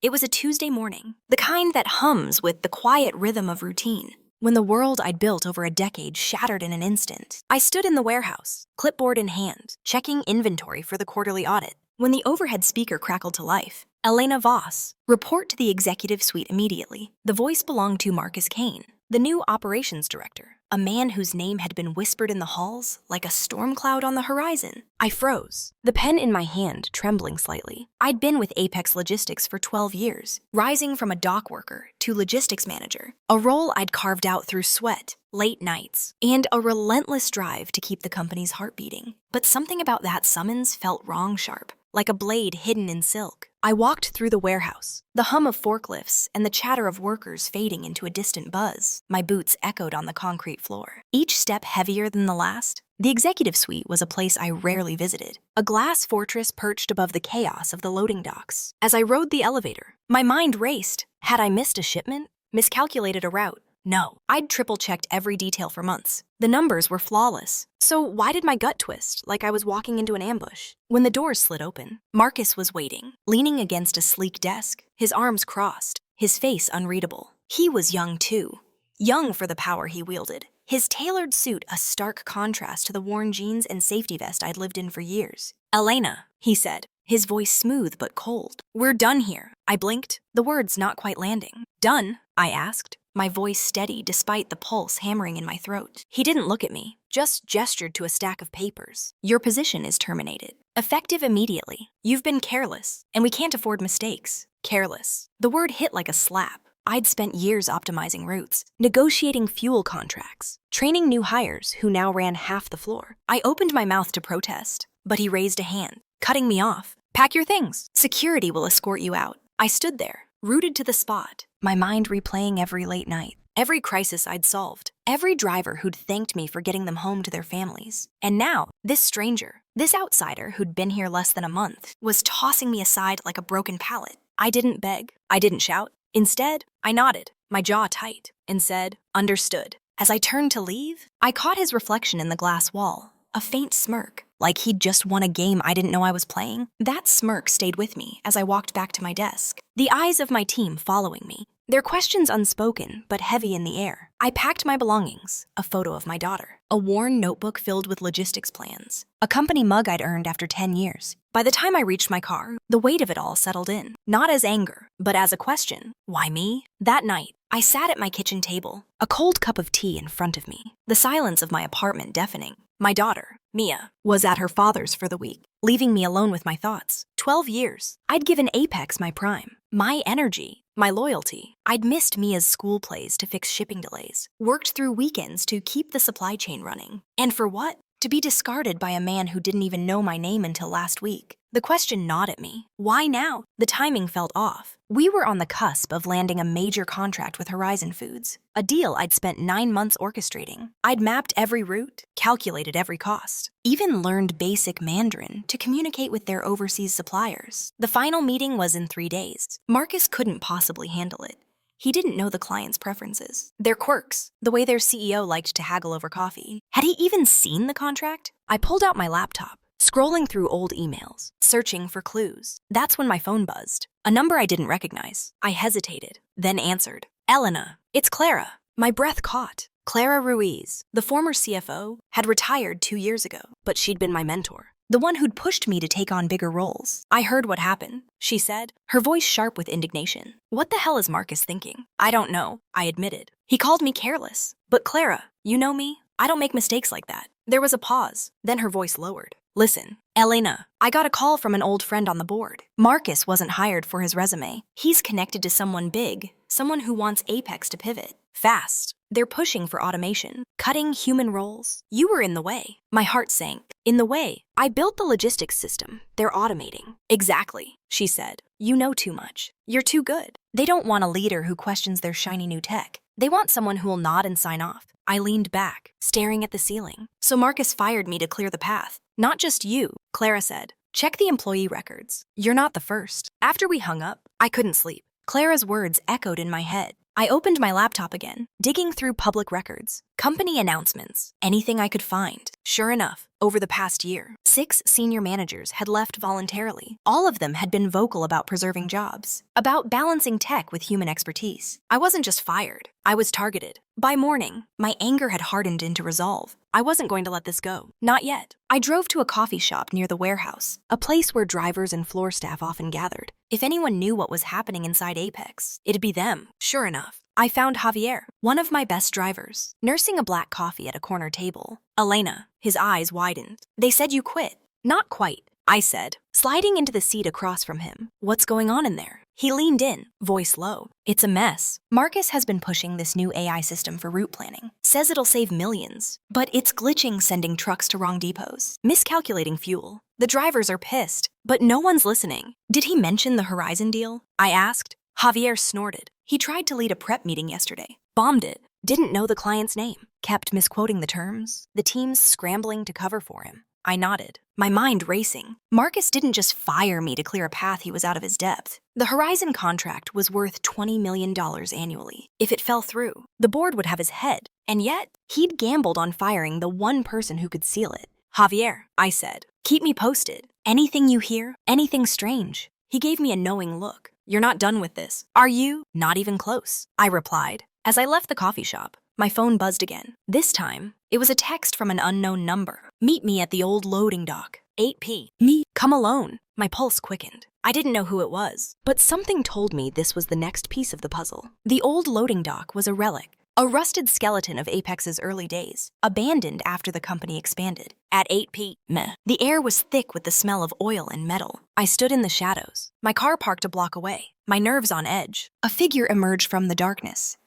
It was a Tuesday morning, the kind that hums with the quiet rhythm of routine. When the world I'd built over a decade shattered in an instant, I stood in the warehouse, clipboard in hand, checking inventory for the quarterly audit. When the overhead speaker crackled to life, Elena Voss, report to the executive suite immediately. The voice belonged to Marcus Kane, the new operations director, a man whose name had been whispered in the halls like a storm cloud on the horizon. I froze, the pen in my hand trembling slightly. I'd been with Apex Logistics for 12 years, rising from a dock worker to logistics manager, a role I'd carved out through sweat, late nights, and a relentless drive to keep the company's heart beating. But something about that summons felt wrong sharp, like a blade hidden in silk. I walked through the warehouse, the hum of forklifts and the chatter of workers fading into a distant buzz. My boots echoed on the concrete floor, each step heavier than the last. The executive suite was a place I rarely visited, a glass fortress perched above the chaos of the loading docks. As I rode the elevator, my mind raced. Had I missed a shipment? Miscalculated a route? No, I'd triple-checked every detail for months. The numbers were flawless. So why did my gut twist, like I was walking into an ambush? When the doors slid open, Marcus was waiting, leaning against a sleek desk, his arms crossed, his face unreadable. He was young too. Young for the power he wielded. His tailored suit a stark contrast to the worn jeans and safety vest I'd lived in for years. "Elena," he said, his voice smooth but cold. "We're done here." I blinked, the words not quite landing. "Done?" I asked, my voice steady despite the pulse hammering in my throat. He didn't look at me, just gestured to a stack of papers. "Your position is terminated. Effective immediately. You've been careless, and we can't afford mistakes." Careless. The word hit like a slap. I'd spent years optimizing routes, negotiating fuel contracts, training new hires who now ran half the floor. I opened my mouth to protest, but he raised a hand, cutting me off. "Pack your things. Security will escort you out." I stood there, rooted to the spot, my mind replaying every late night, every crisis I'd solved, every driver who'd thanked me for getting them home to their families. And now, this stranger, this outsider who'd been here less than a month, was tossing me aside like a broken pallet. I didn't beg. I didn't shout. Instead, I nodded, my jaw tight, and said, "Understood." As I turned to leave, I caught his reflection in the glass wall, a faint smirk, like he'd just won a game I didn't know I was playing. That smirk stayed with me as I walked back to my desk, the eyes of my team following me, their questions unspoken but heavy in the air. I packed my belongings, a photo of my daughter, a worn notebook filled with logistics plans, a company mug I'd earned after 10 years. By the time I reached my car, the weight of it all settled in, not as anger, but as a question. Why me? That night, I sat at my kitchen table, a cold cup of tea in front of me, the silence of my apartment deafening. My daughter, Mia, was at her father's for the week, leaving me alone with my thoughts. 12 years. I'd given Apex my prime, my energy, my loyalty. I'd missed Mia's school plays to fix shipping delays, worked through weekends to keep the supply chain running. And for what? To be discarded by a man who didn't even know my name until last week. The question gnawed at me. Why now? The timing felt off. We were on the cusp of landing a major contract with Horizon Foods, a deal I'd spent 9 months orchestrating. I'd mapped every route, calculated every cost, even learned basic Mandarin to communicate with their overseas suppliers. The final meeting was in 3 days. Marcus couldn't possibly handle it. He didn't know the client's preferences, their quirks, the way their CEO liked to haggle over coffee. Had he even seen the contract? I pulled out my laptop, scrolling through old emails, searching for clues. That's when my phone buzzed. A number I didn't recognize. I hesitated, then answered. "Elena, it's Clara." My breath caught. Clara Ruiz, the former CFO, had retired 2 years ago, but she'd been my mentor, the one who'd pushed me to take on bigger roles. "I heard what happened," she said, her voice sharp with indignation. "What the hell is Marcus thinking?" "I don't know," I admitted. "He called me careless." "But Clara, you know me. I don't make mistakes like that." There was a pause, then her voice lowered. "Listen, Elena, I got a call from an old friend on the board. Marcus wasn't hired for his resume. He's connected to someone big, someone who wants Apex to pivot. Fast. They're pushing for automation, cutting human roles. You were in the way." My heart sank. "In the way? I built the logistics system. They're automating." "Exactly," she said. "You know too much. You're too good. They don't want a leader who questions their shiny new tech. They want someone who will nod and sign off." I leaned back, staring at the ceiling. "So Marcus fired me to clear the path." "Not just you," Clara said. "Check the employee records. You're not the first." After we hung up, I couldn't sleep. Clara's words echoed in my head. I opened my laptop again, digging through public records, company announcements, anything I could find. Sure enough, Over the past year, 6 senior managers had left voluntarily. All of them had been vocal about preserving jobs, about balancing tech with human expertise. I wasn't just fired, I was targeted. By morning, my anger had hardened into resolve. I wasn't going to let this go. Not yet. I drove to a coffee shop near the warehouse, a place where drivers and floor staff often gathered. If anyone knew what was happening inside Apex, it'd be them. Sure enough, I found Javier, one of my best drivers, nursing a black coffee at a corner table. Elena, his eyes widened. They said you quit. Not quite, I said, sliding into the seat across from him. What's going on in there? He leaned in, voice low. It's a mess. Marcus has been pushing this new AI system for route planning. Says it'll save millions, but it's glitching, sending trucks to wrong depots, miscalculating fuel. The drivers are pissed, but no one's listening. Did he mention the Horizon deal? I asked. Javier snorted. He tried to lead a prep meeting yesterday. Bombed it. Didn't know the client's name. Kept misquoting the terms. The team's scrambling to cover for him. I nodded, my mind racing. Marcus didn't just fire me to clear a path he was out of his depth. The Horizon contract was worth $20 million annually. If it fell through, the board would have his head. And yet, he'd gambled on firing the one person who could seal it. Javier, I said, keep me posted. Anything you hear, anything strange. He gave me a knowing look. You're not done with this, are you? Not even close, I replied. As I left the coffee shop, my phone buzzed again. This time, it was a text from an unknown number. Meet me at the old loading dock, 8 p. Me? Come alone. My pulse quickened. I didn't know who it was, but something told me this was the next piece of the puzzle. The old loading dock was a relic, a rusted skeleton of Apex's early days, abandoned after the company expanded. At 8 p.m., the air was thick with the smell of oil and metal. I stood in the shadows, my car parked a block away, my nerves on edge. A figure emerged from the darkness.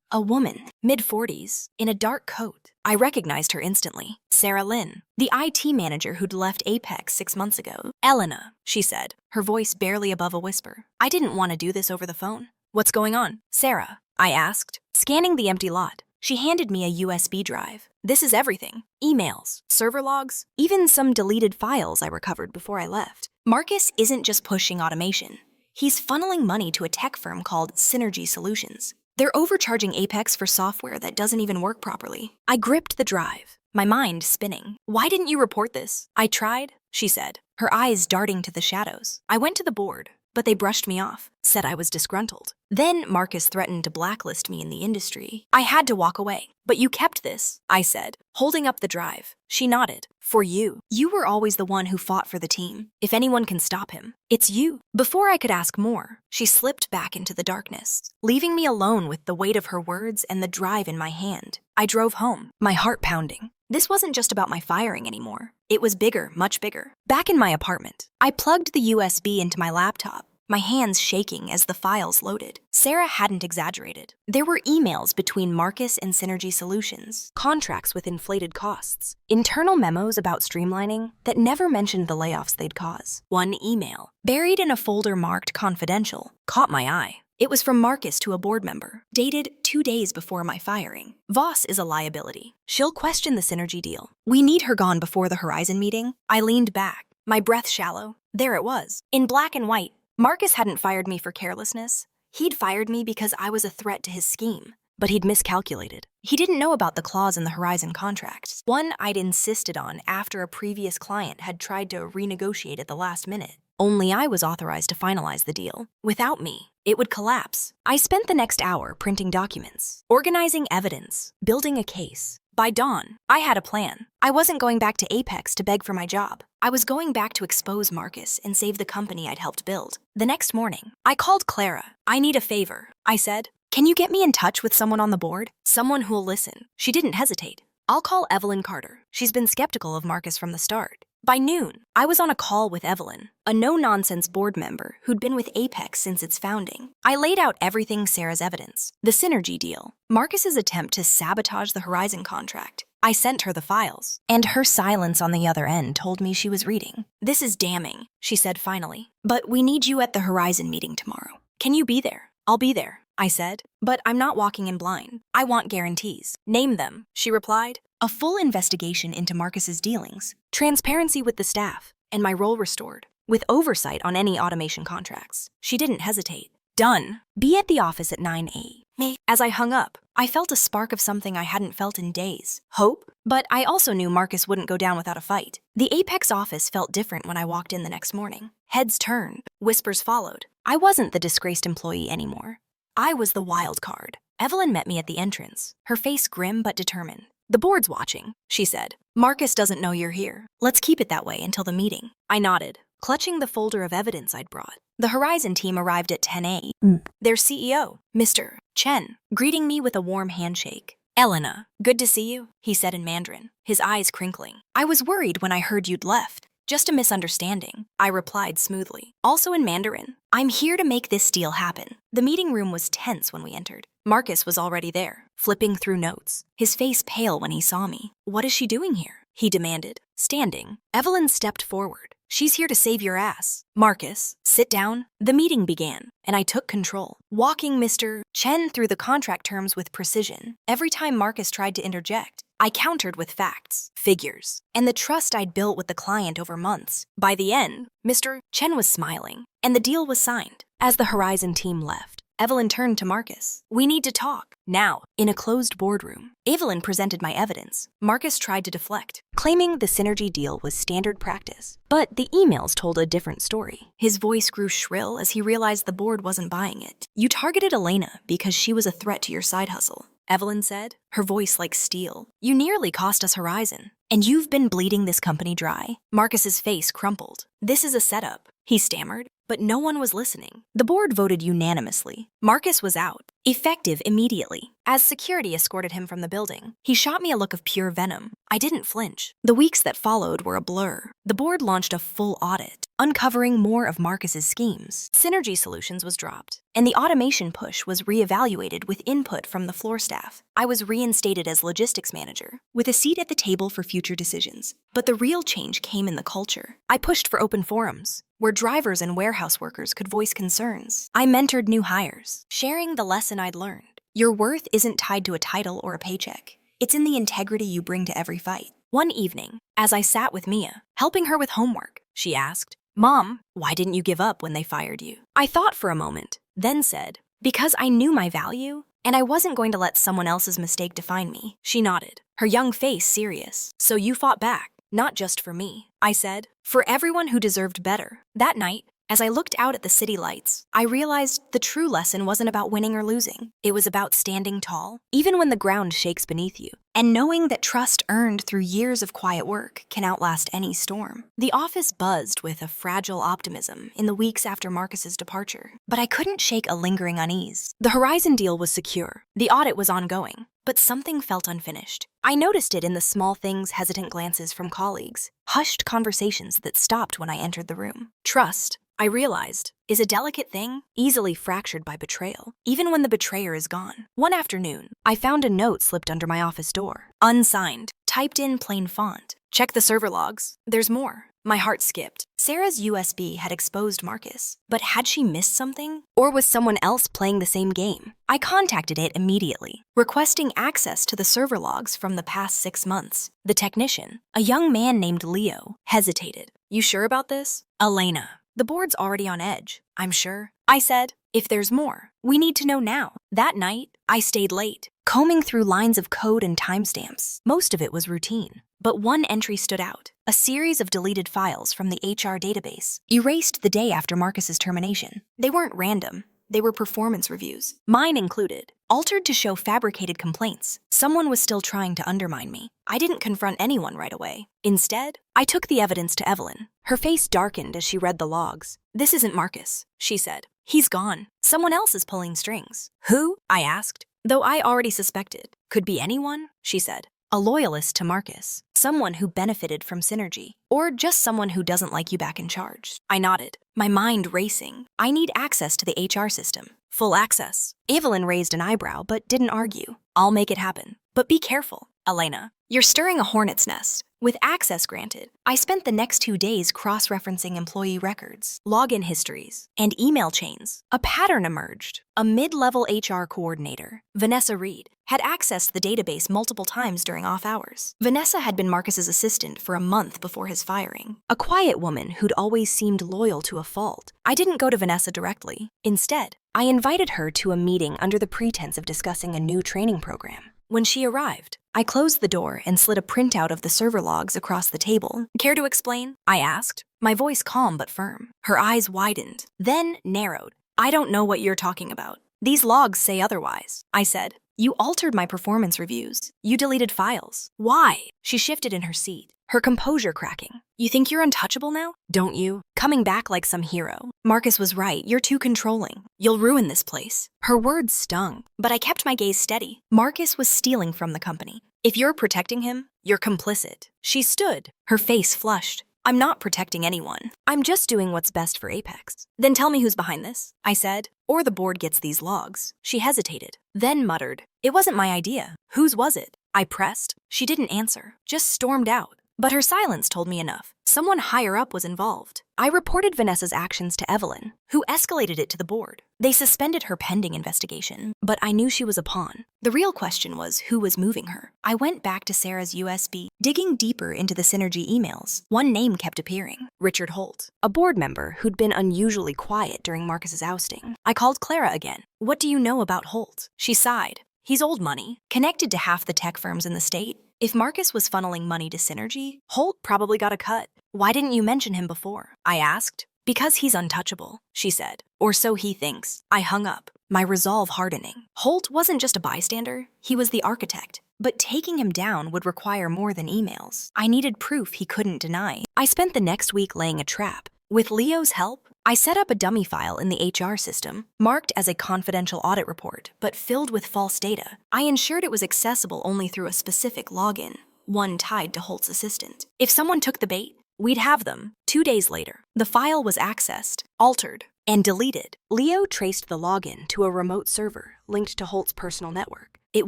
A woman, mid-40s, in a dark coat. I recognized her instantly. Sarah Lynn, the IT manager who'd left Apex 6 months ago. Elena, she said, her voice barely above a whisper. I didn't want to do this over the phone. What's going on, Sarah? I asked, scanning the empty lot. She handed me a USB drive. This is everything. Emails, server logs, even some deleted files I recovered before I left. Marcus isn't just pushing automation. He's funneling money to a tech firm called Synergy Solutions. They're overcharging Apex for software that doesn't even work properly. I gripped the drive, my mind spinning. Why didn't you report this? I tried, she said, her eyes darting to the shadows. I went to the board, but they brushed me off, said I was disgruntled. Then Marcus threatened to blacklist me in the industry. I had to walk away. But you kept this, I said, holding up the drive. She nodded. For you. You were always the one who fought for the team. If anyone can stop him, it's you. Before I could ask more, she slipped back into the darkness, leaving me alone with the weight of her words and the drive in my hand. I drove home, my heart pounding. This wasn't just about my firing anymore. It was bigger, much bigger. Back in my apartment, I plugged the USB into my laptop, my hands shaking as the files loaded. Sarah hadn't exaggerated. There were emails between Marcus and Synergy Solutions, contracts with inflated costs, internal memos about streamlining that never mentioned the layoffs they'd cause. One email, buried in a folder marked confidential, caught my eye. It was from Marcus to a board member, dated 2 days before my firing. Voss is a liability. She'll question the Synergy deal. We need her gone before the Horizon meeting. I leaned back, my breath shallow. There it was, in black and white. Marcus hadn't fired me for carelessness. He'd fired me because I was a threat to his scheme. But he'd miscalculated. He didn't know about the clause in the Horizon contract, one I'd insisted on after a previous client had tried to renegotiate at the last minute. Only I was authorized to finalize the deal. Without me, it would collapse. I spent the next hour printing documents, organizing evidence, building a case. By dawn, I had a plan. I wasn't going back to Apex to beg for my job. I was going back to expose Marcus and save the company I'd helped build. The next morning, I called Clara. I need a favor, I said. Can you get me in touch with someone on the board? Someone who'll listen. She didn't hesitate. I'll call Evelyn Carter. She's been skeptical of Marcus from the start. By noon, I was on a call with Evelyn, a no-nonsense board member who'd been with Apex since its founding. I laid out everything Sarah's evidence, the Synergy deal, Marcus's attempt to sabotage the Horizon contract. I sent her the files, and her silence on the other end told me she was reading. This is damning, she said finally, but we need you at the Horizon meeting tomorrow. Can you be there? I'll be there, I said, but I'm not walking in blind. I want guarantees. Name them, she replied. A full investigation into Marcus's dealings, transparency with the staff, and my role restored, with oversight on any automation contracts. She didn't hesitate. Done. Be at the office at 9 a.m. As I hung up, I felt a spark of something I hadn't felt in days. Hope? But I also knew Marcus wouldn't go down without a fight. The Apex office felt different when I walked in the next morning. Heads turned, whispers followed. I wasn't the disgraced employee anymore. I was the wild card. Evelyn met me at the entrance, her face grim but determined. "The board's watching," she said. "Marcus doesn't know you're here. Let's keep it that way until the meeting." I nodded, clutching the folder of evidence I'd brought. The Horizon team arrived at 10 a.m. Their CEO, Mr. Chen, greeting me with a warm handshake. "Elena, good to see you," he said in Mandarin, his eyes crinkling. "I was worried when I heard you'd left. Just a misunderstanding," I replied smoothly. Also in Mandarin, "I'm here to make this deal happen." The meeting room was tense when we entered. Marcus was already there, flipping through notes, his face pale when he saw me. "What is she doing here?" he demanded. Standing, Evelyn stepped forward. "She's here to save your ass." "Marcus, sit down." The meeting began, and I took control, walking Mr. Chen through the contract terms with precision. Every time Marcus tried to interject, I countered with facts, figures, and the trust I'd built with the client over months. By the end, Mr. Chen was smiling, and the deal was signed. As the Horizon team left, Evelyn turned to Marcus. "We need to talk. Now." In a closed boardroom, Evelyn presented my evidence. Marcus tried to deflect, claiming the synergy deal was standard practice. But the emails told a different story. His voice grew shrill as he realized the board wasn't buying it. "You targeted Elena because she was a threat to your side hustle," Evelyn said, her voice like steel. "You nearly cost us Horizon, and you've been bleeding this company dry." Marcus's face crumpled. "This is a setup," he stammered, but no one was listening. The board voted unanimously. Marcus was out, effective immediately. As security escorted him from the building, he shot me a look of pure venom. I didn't flinch. The weeks that followed were a blur. The board launched a full audit, uncovering more of Marcus's schemes. Synergy Solutions was dropped, and the automation push was reevaluated with input from the floor staff. I was reinstated as logistics manager, with a seat at the table for future decisions. But the real change came in the culture. I pushed for open forums, where drivers and warehouse workers could voice concerns. I mentored new hires, sharing the lesson I'd learned. Your worth isn't tied to a title or a paycheck. It's in the integrity you bring to every fight. One evening, as I sat with Mia, helping her with homework, she asked, "Mom, why didn't you give up when they fired you?" I thought for a moment, then said, "Because I knew my value, and I wasn't going to let someone else's mistake define me." She nodded, her young face serious. "So you fought back, not just for me," I said, "for everyone who deserved better." That night, as I looked out at the city lights, I realized the true lesson wasn't about winning or losing. It was about standing tall, even when the ground shakes beneath you, and knowing that trust earned through years of quiet work can outlast any storm. The office buzzed with a fragile optimism in the weeks after Marcus's departure, but I couldn't shake a lingering unease. The Horizon deal was secure, the audit was ongoing, but something felt unfinished. I noticed it in the small things, hesitant glances from colleagues, hushed conversations that stopped when I entered the room. Trust, I realized, is a delicate thing, easily fractured by betrayal, even when the betrayer is gone. One afternoon, I found a note slipped under my office door. Unsigned, typed in plain font. "Check the server logs. There's more." My heart skipped. Sarah's USB had exposed Marcus, but had she missed something? Or was someone else playing the same game? I contacted it immediately, requesting access to the server logs from the past 6 months. The technician, a young man named Leo, hesitated. "You sure about this?" "Elena, the board's already on edge, I'm sure." I said, "If there's more, we need to know now." That night, I stayed late, combing through lines of code and timestamps. Most of it was routine, but one entry stood out. A series of deleted files from the HR database, erased the day after Marcus's termination. They weren't random. They were performance reviews, mine included, altered to show fabricated complaints. Someone was still trying to undermine me. I didn't confront anyone right away. Instead, I took the evidence to Evelyn. Her face darkened as she read the logs. "This isn't Marcus," she said. "He's gone. Someone else is pulling strings." "Who?" I asked, though I already suspected. "Could be anyone," she said. "A loyalist to Marcus, someone who benefited from synergy, or just someone who doesn't like you back in charge." I nodded, my mind racing. "I need access to the HR system." "Full access." Evelyn raised an eyebrow but didn't argue. "I'll make it happen. But be careful, Elena. You're stirring a hornet's nest." With access granted, I spent the next 2 days cross-referencing employee records, login histories, and email chains. A pattern emerged. A mid-level HR coordinator, Vanessa Reed, had accessed the database multiple times during off hours. Vanessa had been Marcus's assistant for a month before his firing. A quiet woman who'd always seemed loyal to a fault. I didn't go to Vanessa directly. Instead, I invited her to a meeting under the pretense of discussing a new training program. When she arrived, I closed the door and slid a printout of the server logs across the table. Care to explain? I asked, my voice calm but firm. Her eyes widened, then narrowed. I don't know what you're talking about. These logs say otherwise, I said. You altered my performance reviews. You deleted files. Why? She shifted in her seat, her composure cracking. You think you're untouchable now? Don't you? Coming back like some hero. Marcus was right. You're too controlling. You'll ruin this place. Her words stung, but I kept my gaze steady. Marcus was stealing from the company. If you're protecting him, you're complicit. She stood, her face flushed. I'm not protecting anyone. I'm just doing what's best for Apex. Then tell me who's behind this, I said, or the board gets these logs. She hesitated, then muttered, it wasn't my idea. Whose was it? I pressed. She didn't answer, just stormed out. But her silence told me enough. Someone higher up was involved. I reported Vanessa's actions to Evelyn, who escalated it to the board. They suspended her pending investigation, but I knew she was a pawn. The real question was who was moving her. I went back to Sarah's USB, digging deeper into the Synergy emails. One name kept appearing, Richard Holt, a board member who'd been unusually quiet during Marcus's ousting. I called Clara again. What do you know about Holt? She sighed. He's old money, connected to half the tech firms in the state. If Marcus was funneling money to Synergy, Holt probably got a cut. Why didn't you mention him before? I asked. Because he's untouchable, she said. Or so he thinks. I hung up, my resolve hardening. Holt wasn't just a bystander, he was the architect. But taking him down would require more than emails. I needed proof he couldn't deny. I spent the next week laying a trap. With Leo's help, I set up a dummy file in the HR system, marked as a confidential audit report, but filled with false data. I ensured it was accessible only through a specific login, one tied to Holt's assistant. If someone took the bait, we'd have them. 2 days later, the file was accessed, altered, and deleted. Leo traced the login to a remote server linked to Holt's personal network. It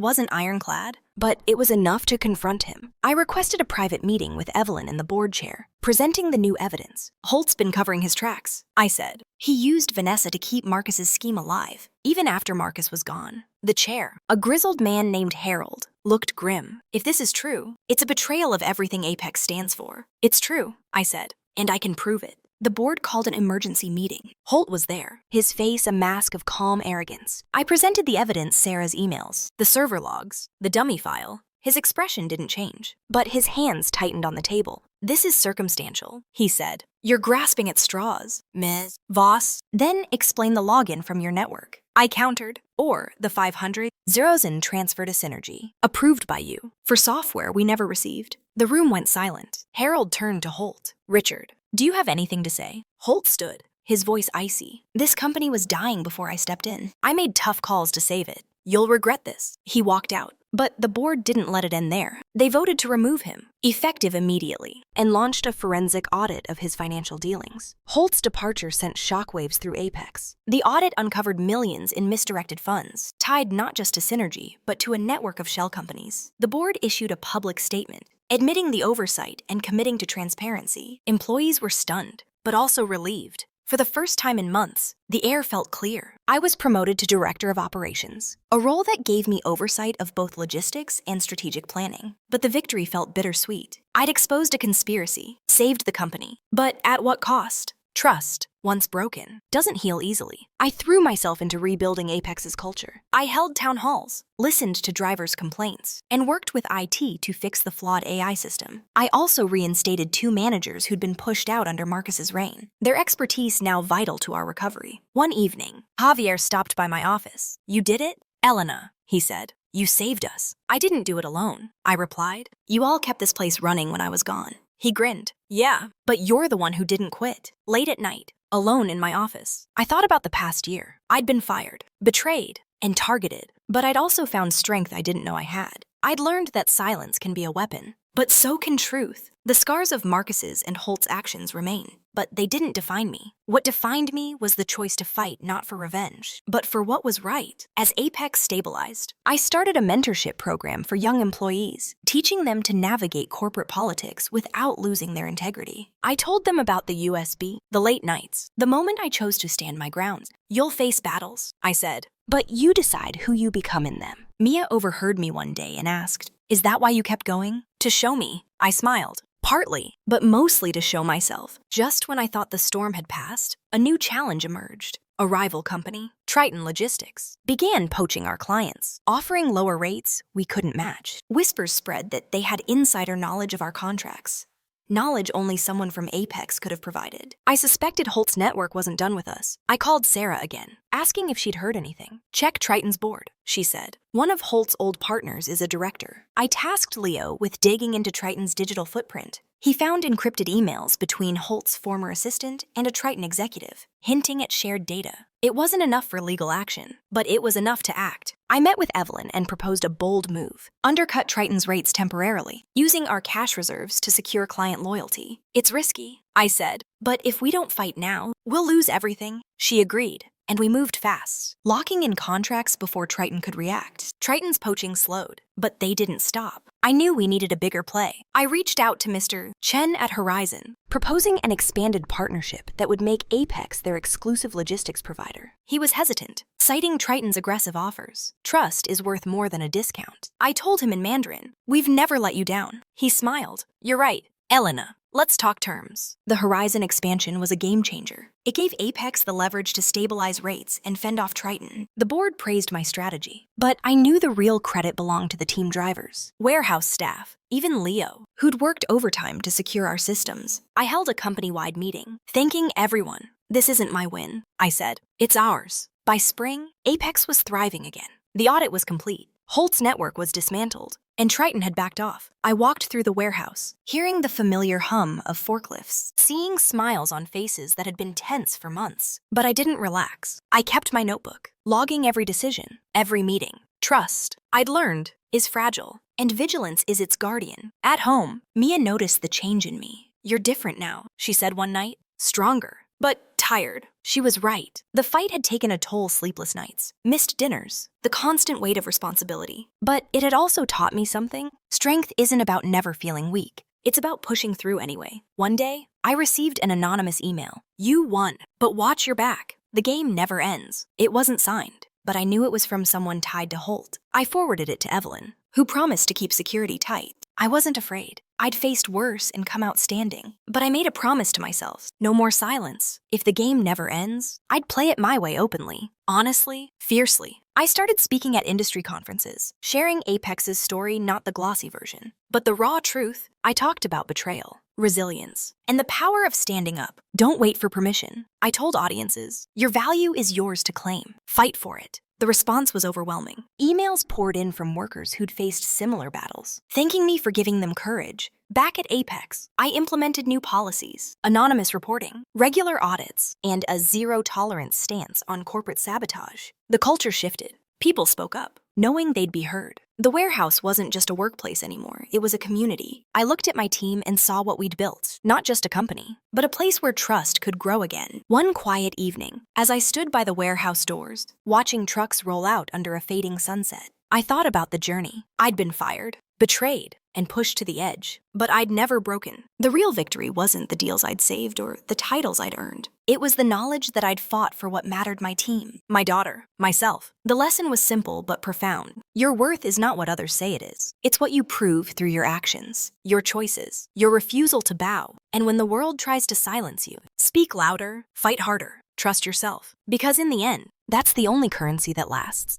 wasn't ironclad, but it was enough to confront him. I requested a private meeting with Evelyn in the board chair, presenting the new evidence. Holt's been covering his tracks, I said. He used Vanessa to keep Marcus's scheme alive, even after Marcus was gone. The chair, a grizzled man named Harold, looked grim. If this is true, it's a betrayal of everything Apex stands for. It's true, I said, and I can prove it. The board called an emergency meeting. Holt was there, his face a mask of calm arrogance. I presented the evidence, Sarah's emails, the server logs, the dummy file. His expression didn't change, but his hands tightened on the table. This is circumstantial, he said. You're grasping at straws, Ms. Voss. Then explain the login from your network. I countered, or the 500 zeros in transfer to Synergy, approved by you, for software we never received. The room went silent. Harold turned to Holt. Richard, do you have anything to say? Holt stood, his voice icy. This company was dying before I stepped in. I made tough calls to save it. You'll regret this. He walked out. But the board didn't let it end there. They voted to remove him, effective immediately, and launched a forensic audit of his financial dealings. Holt's departure sent shockwaves through Apex. The audit uncovered millions in misdirected funds, tied not just to Synergy, but to a network of shell companies. The board issued a public statement, admitting the oversight and committing to transparency. Employees were stunned, but also relieved. For the first time in months, the air felt clear. I was promoted to Director of Operations, a role that gave me oversight of both logistics and strategic planning. But the victory felt bittersweet. I'd exposed a conspiracy, saved the company. But at what cost? Trust, once broken, doesn't heal easily. I threw myself into rebuilding Apex's culture. I held town halls, listened to drivers' complaints, and worked with IT to fix the flawed AI system. I also reinstated 2 managers who'd been pushed out under Marcus's reign, their expertise now vital to our recovery. One evening, Javier stopped by my office. You did it? Elena, he said. You saved us. I didn't do it alone, I replied. You all kept this place running when I was gone. He grinned. Yeah, but you're the one who didn't quit. Late at night, alone in my office, I thought about the past year. I'd been fired, betrayed, and targeted, but I'd also found strength I didn't know I had. I'd learned that silence can be a weapon, but so can truth. The scars of Marcus's and Holt's actions remain, but they didn't define me. What defined me was the choice to fight not for revenge, but for what was right. As Apex stabilized, I started a mentorship program for young employees, teaching them to navigate corporate politics without losing their integrity. I told them about the USB, the late nights, the moment I chose to stand my ground. You'll face battles, I said, but you decide who you become in them. Mia overheard me one day and asked, is that why you kept going? To show me. I smiled. Partly, but mostly to show myself. Just when I thought the storm had passed, a new challenge emerged. a rival company, Triton Logistics, began poaching our clients, offering lower rates we couldn't match. Whispers spread that they had insider knowledge of our contracts. Knowledge only someone from Apex could have provided. I suspected Holt's network wasn't done with us. I called Sarah again, asking if she'd heard anything. Check Triton's board, she said. One of Holt's old partners is a director. I tasked Leo with digging into Triton's digital footprint. He found encrypted emails between Holt's former assistant and a Triton executive, hinting at shared data. It wasn't enough for legal action, but it was enough to act. I met with Evelyn and proposed a bold move: undercut Triton's rates temporarily, using our cash reserves to secure client loyalty. It's risky, I said, but if we don't fight now, we'll lose everything. She agreed, and we moved fast, locking in contracts before Triton could react. Triton's poaching slowed, but they didn't stop. I knew we needed a bigger play. I reached out to Mr. Chen at Horizon, proposing an expanded partnership that would make Apex their exclusive logistics provider. He was hesitant, citing Triton's aggressive offers. Trust is worth more than a discount. I told him in Mandarin, "We've never let you down." He smiled. "You're right, Elena. Let's talk terms." The Horizon expansion was a game changer. It gave Apex the leverage to stabilize rates and fend off Triton. The board praised my strategy, but I knew the real credit belonged to the team drivers, warehouse staff, even Leo, who'd worked overtime to secure our systems. I held a company-wide meeting, thanking everyone. "This isn't my win," I said. "It's ours." By spring, Apex was thriving again. The audit was complete. Holt's network was dismantled, and Triton had backed off. I walked through the warehouse, hearing the familiar hum of forklifts, seeing smiles on faces that had been tense for months. But I didn't relax. I kept my notebook, logging every decision, every meeting. Trust, I'd learned, is fragile, and vigilance is its guardian. At home, Mia noticed the change in me. "You're different now," she said one night. "Stronger, but tired." She was right. The fight had taken a toll: sleepless nights, missed dinners, the constant weight of responsibility. But it had also taught me something. Strength isn't about never feeling weak. It's about pushing through anyway. One day, I received an anonymous email. "You won, but watch your back. The game never ends." It wasn't signed, but I knew it was from someone tied to Holt. I forwarded it to Evelyn, who promised to keep security tight. I wasn't afraid. I'd faced worse and come out standing. But I made a promise to myself: no more silence. If the game never ends, I'd play it my way openly, honestly, fiercely. I started speaking at industry conferences, sharing Apex's story, not the glossy version, but the raw truth. I talked about betrayal, resilience, and the power of standing up. Don't wait for permission. I told audiences, your value is yours to claim. Fight for it. The response was overwhelming. Emails poured in from workers who'd faced similar battles, thanking me for giving them courage. Back at Apex, I implemented new policies: anonymous reporting, regular audits, and a zero-tolerance stance on corporate sabotage. The culture shifted. People spoke up, knowing they'd be heard. The warehouse wasn't just a workplace anymore, it was a community. I looked at my team and saw what we'd built: not just a company, but a place where trust could grow again. One quiet evening, as I stood by the warehouse doors, watching trucks roll out under a fading sunset, I thought about the journey. I'd been fired, betrayed, and pushed to the edge, but I'd never broken. The real victory wasn't the deals I'd saved or the titles I'd earned. It was the knowledge that I'd fought for what mattered: my team, my daughter, myself. The lesson was simple but profound. Your worth is not what others say it is. It's what you prove through your actions, your choices, your refusal to bow. And when the world tries to silence you, speak louder, fight harder, trust yourself. Because in the end, that's the only currency that lasts.